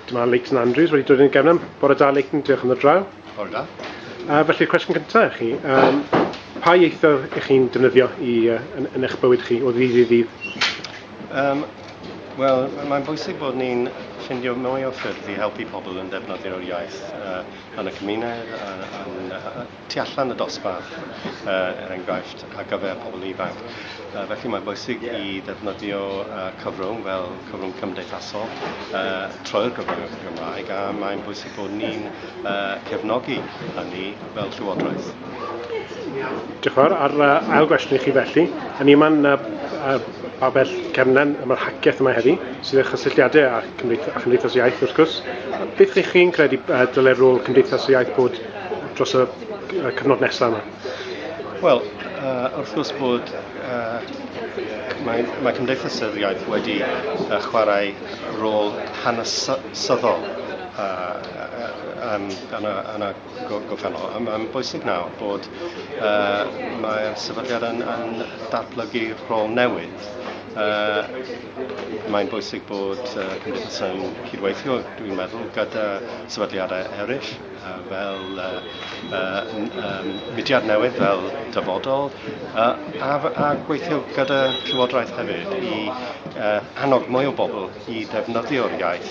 Dyma Leighton Andrews wedi dod yn gefnam. Bore da Leighton, diolch am ddod draw. Bore da. Felly'r cwestiwn cyntaf i chi, pa ieithoedd ych chi'n defnyddio yn eich bywyd chi o ddydd i ddydd? Wel, mae'n bwysig bod ni'n ffindio mwy o ffyrdd i helpu pobl yn defnyddio'r iaith yn y cymuned, tu allan y dosbarth, enghraifft, ar gyfer pobl ifanc. Felly mae'n bwysig i ddefnyddio cyfrwng fel cyfrwng cymdeithasol trwy'r gyfrwng Gymraeg, a mae'n bwysig bod ni'n cefnogi hynny fel llywodraeth. Diolch yn fawr. Ar ail gwestiwn i chi felly, yn yma'n babell cefnen y marhaciaeth yma heddi, sydd â chysylltiadau â Cymdeithas Iaith wrth gwrs. Beth ych chi'n credu dylai'r rôl Cymdeithas Iaith bod dros y cyfnod nesaf yma? Wel, wrth gwrs bod mae Cymdeithas Iaith wedi chwarae rôl hanesyddol yn y gorffennol. Mae'n bwysig nawr bod mae'r sefydliad yn datblygu rôl newydd. Mae'n bwysig bod Cymdeithas yn cydweithio, dwi'n meddwl, gyda sefydliadau eraill fel mudiad newydd fel dyfodol a gweithio gyda Llywodraeth hefyd i annog mwy o bobl i defnyddio'r iaith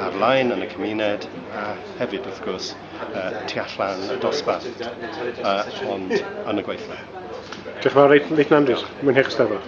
ar-lein yn y cymuned a hefyd wrth gwrs tu allan y dosbarth ond yn y gweithio. Diolch yn fawr Leighton Andrews. Mwynhewch y Steddfod.